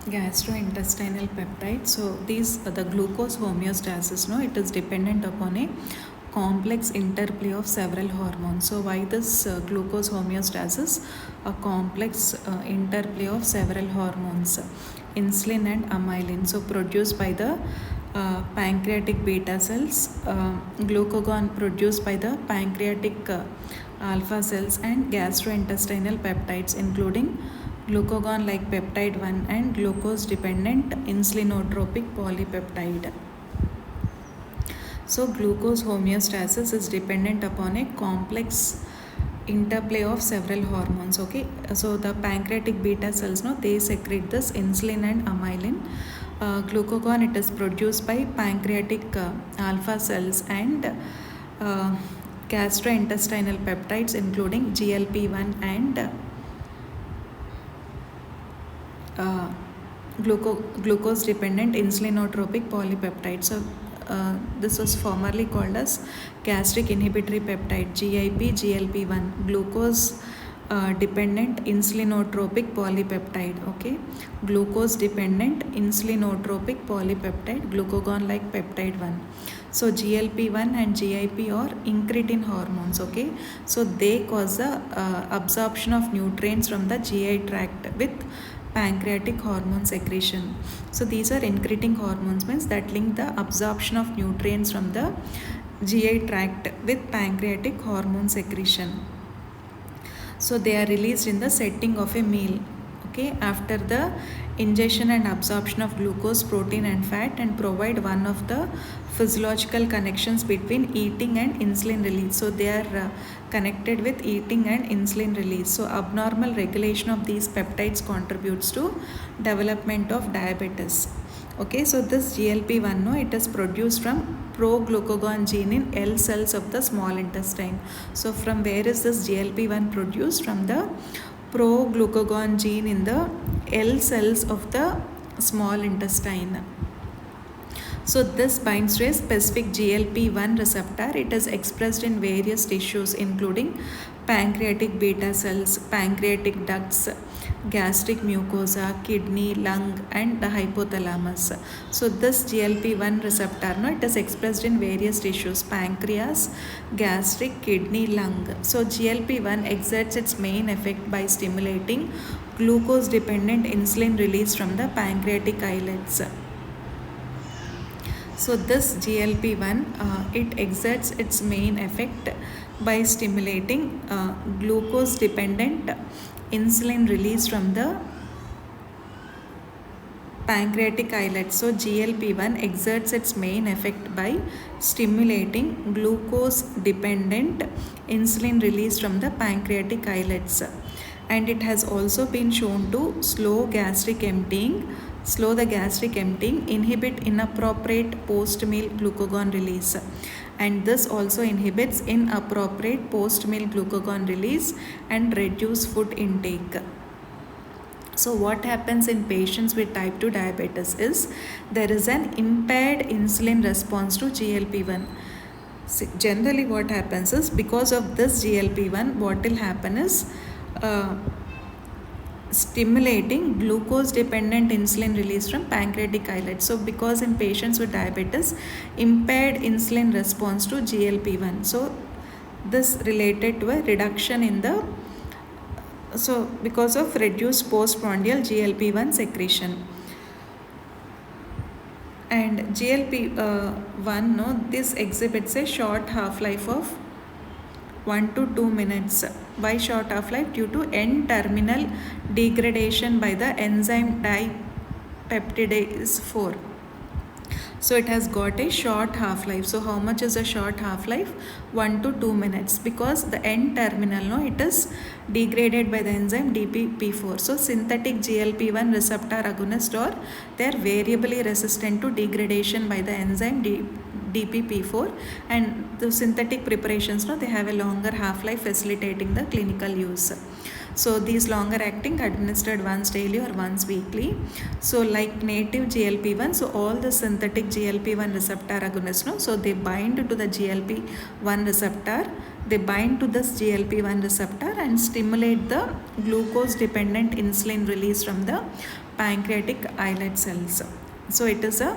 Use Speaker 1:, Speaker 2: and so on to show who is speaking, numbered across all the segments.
Speaker 1: gastrointestinal peptide. So these the glucose homeostasis, no, it is dependent upon a complex interplay of several hormones. So why this glucose homeostasis? A complex interplay of several hormones, insulin and amylin, so produced by the pancreatic beta cells, glucagon produced by the pancreatic alpha cells, and gastrointestinal peptides including glucagon like peptide 1 and glucose dependent insulinotropic polypeptide. So glucose homeostasis is dependent upon a complex interplay of several hormones. Okay, so the pancreatic beta cells, no, they secrete this insulin and amylin. Glucagon, it is produced by pancreatic alpha cells, and gastrointestinal peptides including GLP-1 and glucose dependent insulinotropic polypeptide. So this was formerly called as gastric inhibitory peptide, GIP, GLP-1, glucose dependent insulinotropic polypeptide. Okay, glucose dependent insulinotropic polypeptide, glucagon like peptide 1. So GLP-1 and GIP are incretin hormones. Okay, so they cause the absorption of nutrients from the GI tract with pancreatic hormone secretion. So these are incretin hormones, means that link the absorption of nutrients from the GI tract with pancreatic hormone secretion. So they are released in the setting of a meal, okay, after the ingestion and absorption of glucose, protein and fat, and provide one of the physiological connections between eating and insulin release. So they are connected with eating and insulin release. So abnormal regulation of these peptides contributes to development of diabetes. Okay, so this GLP-1, no, it is produced from proglucagon gene in L cells of the small intestine. So from where is this GLP-1 produced? From the proglucagon gene in the L cells of the small intestine. So this binds to a specific GLP-1 receptor. It is expressed in various tissues including pancreatic beta cells, pancreatic ducts, gastric mucosa, kidney, lung, and the hypothalamus. So this GLP-1 receptor, no, it is expressed in various tissues: pancreas, gastric, kidney, lung. So GLP-1 exerts its main effect by stimulating glucose-dependent insulin release from the pancreatic islets. So this GLP-1, it exerts its main effect by stimulating glucose-dependent insulin release from the pancreatic islets. So GLP-1 exerts its main effect by stimulating glucose-dependent insulin release from the pancreatic islets, and it has also been shown to slow the gastric emptying, inhibit inappropriate post-meal glucagon release, and this also inhibits inappropriate post-meal glucagon release and reduce food intake. So what happens in patients with type 2 diabetes is there is an impaired insulin response to GLP-1. Generally what happens is, because of this GLP-1, what will happen is stimulating glucose dependent insulin release from pancreatic islets. So because in patients with diabetes, impaired insulin response to GLP-1, so this related to a reduction in the, so because of reduced postprandial GLP-1 secretion. And GLP-1, no, this exhibits a short half-life of 1 to 2 minutes. Why short half-life? Due to N-terminal degradation by the enzyme dipeptidase 4. So it has got a short half-life. So how much is a short half-life? 1 to 2 minutes, because the N-terminal, no, it is degraded by the enzyme DPP4. So synthetic GLP-1 receptor agonist, or they are variably resistant to degradation by the enzyme DPP4, and the synthetic preparations, no, they have a longer half-life, facilitating the clinical use. So these longer acting administered once daily or once weekly. So like native GLP-1, so all the synthetic GLP-1 receptor agonists, no, so they bind to the GLP-1 receptor, they bind to this GLP-1 receptor and stimulate the glucose dependent insulin release from the pancreatic islet cells. So it is a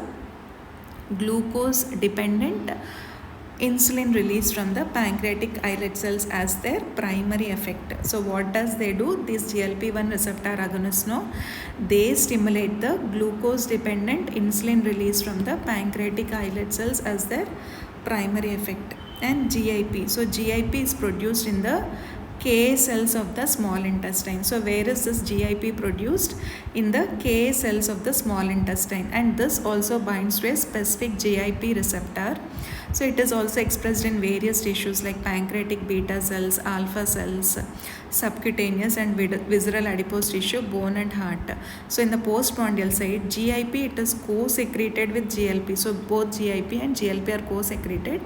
Speaker 1: glucose dependent insulin release from the pancreatic islet cells as their primary effect. So what does they do? These GLP-1 receptor agonists, no, they stimulate the glucose dependent insulin release from the pancreatic islet cells as their primary effect. And GIP, so GIP is produced in the Ka cells of the small intestine. So where is this GIP produced? In the Ka cells of the small intestine, and this also binds to a specific GIP receptor. So it is also expressed in various tissues like pancreatic beta cells, alpha cells, subcutaneous and visceral adipose tissue, bone and heart. So in the postprandial side, GIP, it is co-secreted with GLP. So both GIP and GLP are co-secreted,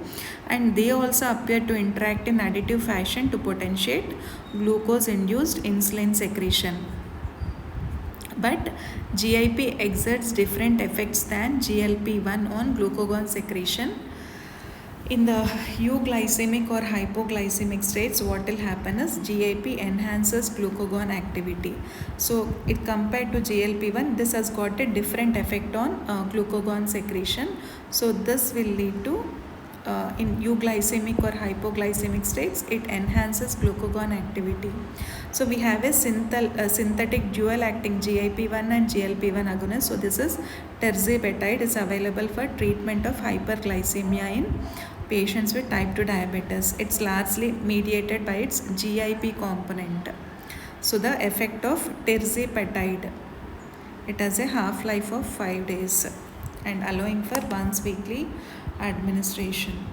Speaker 1: and they also appear to interact in additive fashion to potentiate glucose-induced insulin secretion. But GIP exerts different effects than GLP-1 on glucagon secretion. In the euglycemic or hypoglycemic states, what will happen is GIP enhances glucagon activity. So it compared to GLP-1, this has got a different effect on glucagon secretion. So this will lead to in euglycemic or hypoglycemic states, it enhances glucagon activity. So we have a synthetic dual acting GIP-1 and GLP-1 agonist. So this is tirzepatide, is available for treatment of hyperglycemia in patients with type 2 diabetes. It's largely mediated by its GIP component. So the effect of tirzepatide, it has a half-life of 5 days and allowing for once weekly administration.